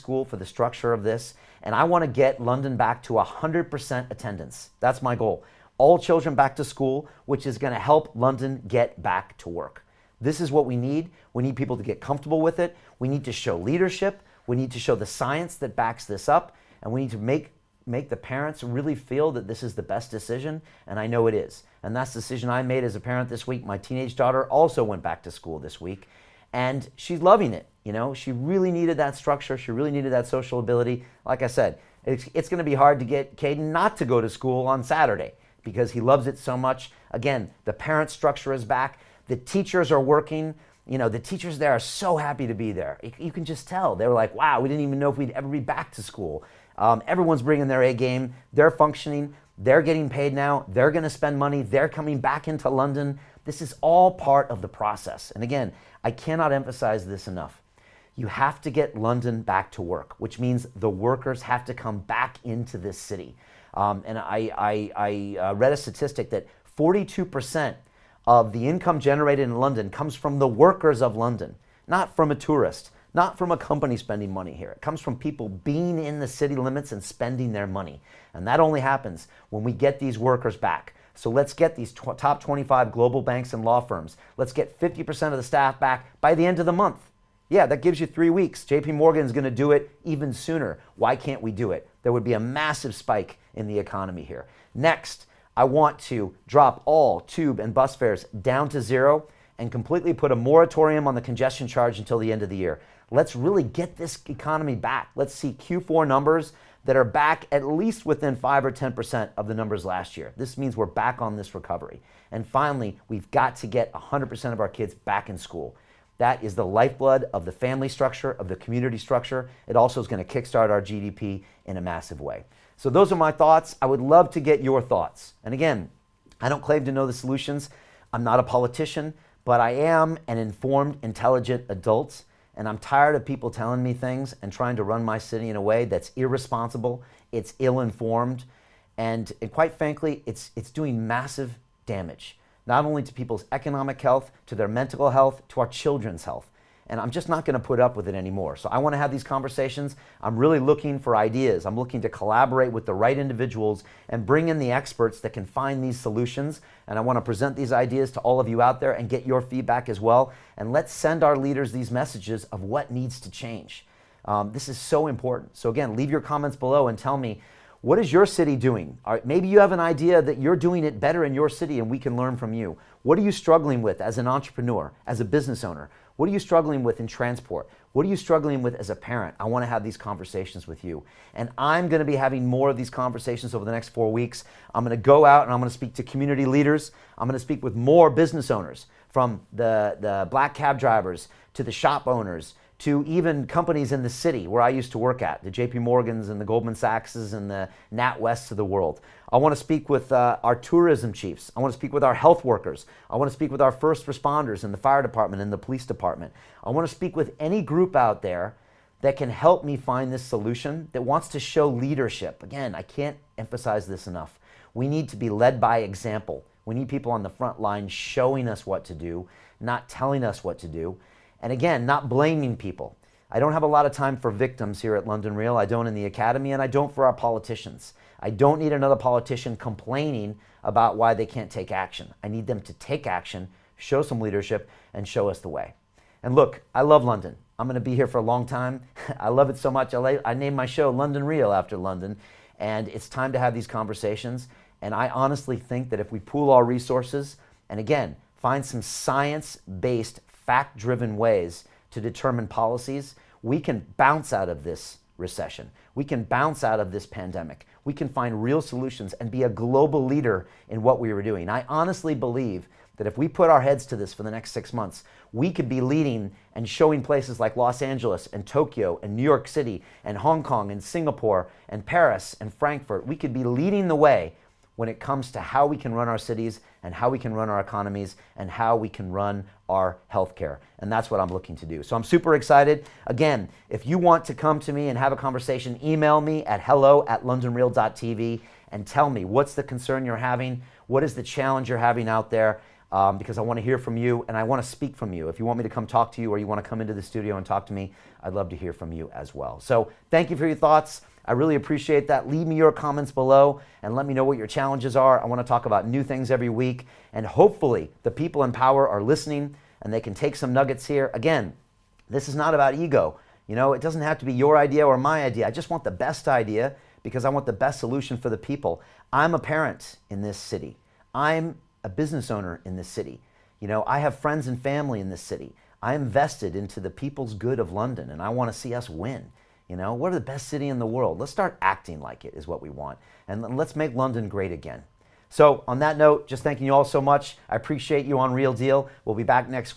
school for the structure of this, and I want to get London back to 100% attendance. That's my goal. All children back to school, which is going to help London get back to work. This is what we need. We need people to get comfortable with it. We need to show leadership. We need to show the science that backs this up, and we need to make the parents really feel that this is the best decision, and I know it is. And that's the decision I made as a parent this week. My teenage daughter also went back to school this week, and she's loving it. You know, she really needed that structure. She really needed that social ability. Like I said, it's going to be hard to get Caden not to go to school on Saturday because he loves it so much. Again, the parent structure is back. The teachers are working. You know, the teachers there are so happy to be there. You can just tell. They were like, wow, we didn't even know if we'd ever be back to school. Everyone's bringing their A game. They're functioning. They're getting paid now. They're going to spend money. They're coming back into London. This is all part of the process. And again, I cannot emphasize this enough. You have to get London back to work, which means the workers have to come back into this city. And I read a statistic that 42% of the income generated in London comes from the workers of London, not from a tourist, not from a company spending money here. It comes from people being in the city limits and spending their money. And that only happens when we get these workers back. So let's get these top 25 global banks and law firms. Let's get 50% of the staff back by the end of the month. Yeah, that gives you 3 weeks. JP Morgan is going to do it even sooner. Why can't we do it? There would be a massive spike in the economy here. Next, I want to drop all tube and bus fares down to zero and completely put a moratorium on the congestion charge until the end of the year. Let's really get this economy back. Let's see Q4 numbers that are back at least within 5 or 10% of the numbers last year. This means we're back on this recovery. And finally, we've got to get 100% of our kids back in school. That is the lifeblood of the family structure, of the community structure. It also is going to kickstart our GDP in a massive way. So those are my thoughts. I would love to get your thoughts. And again, I don't claim to know the solutions. I'm not a politician, but I am an informed, intelligent adult. And I'm tired of people telling me things and trying to run my city in a way that's irresponsible, it's ill-informed, and quite frankly, it's doing massive damage, not only to people's economic health, to their mental health, to our children's health. And I'm just not going to put up with it anymore. So I want to have these conversations. I'm really looking for ideas. I'm looking to collaborate with the right individuals and bring in the experts that can find these solutions. And I want to present these ideas to all of you out there and get your feedback as well. And let's send our leaders these messages of what needs to change. This is so important. So again, leave your comments below and tell me, what is your city doing? Maybe you have an idea that you're doing it better in your city and we can learn from you. What are you struggling with as an entrepreneur, as a business owner? What are you struggling with in transport? What are you struggling with as a parent? I want to have these conversations with you. And I'm going to be having more of these conversations over the next 4 weeks. I'm going to go out and I'm going to speak to community leaders. I'm going to speak with more business owners, from the black cab drivers to the shop owners, to even companies in the city where I used to work at, the JP Morgans and the Goldman Sachses and the NatWests of the world. I want to speak with our tourism chiefs. I want to speak with our health workers. I want to speak with our first responders in the fire department and the police department. I want to speak with any group out there that can help me find this solution, that wants to show leadership. Again, I can't emphasize this enough. We need to be led by example. We need people on the front line showing us what to do, not telling us what to do. And again, not blaming people. I don't have a lot of time for victims here at London Real. I don't in the Academy, and I don't for our politicians. I don't need another politician complaining about why they can't take action. I need them to take action, show some leadership, and show us the way. And look, I love London. I'm going to be here for a long time. I love it so much. I named my show London Real after London, and it's time to have these conversations. And I honestly think that if we pool our resources, and again, find some science-based, fact-driven ways to determine policies, we can bounce out of this recession. We can bounce out of this pandemic. We can find real solutions and be a global leader in what we were doing. I honestly believe that if we put our heads to this for the next 6 months, we could be leading and showing places like Los Angeles and Tokyo and New York City and Hong Kong and Singapore and Paris and Frankfurt. We could be leading the way when it comes to how we can run our cities and how we can run our economies and how we can run our healthcare. And that's what I'm looking to do. So I'm super excited. Again, if you want to come to me and have a conversation, email me at hello@londonreal.tv and tell me what's the concern you're having, what is the challenge you're having out there. because I want to hear from you and I want to speak from you. If you want me to come talk to you or you want to come into the studio and talk to me, I'd love to hear from you as well. So thank you for your thoughts. I really appreciate that. Leave me your comments below and let me know what your challenges are. I want to talk about new things every week, and hopefully the people in power are listening and they can take some nuggets here. Again, this is not about ego. You know, it doesn't have to be your idea or my idea. I just want the best idea because I want the best solution for the people. I'm a parent in this city. I'm a business owner in this city. You know, I have friends and family in this city. I am vested into the people's good of London, and I want to see us win. You know, we're the best city in the world. Let's start acting like it is what we want. And let's make London great again. So on that note, just thanking you all so much. I appreciate you on Real Deal. We'll be back next week.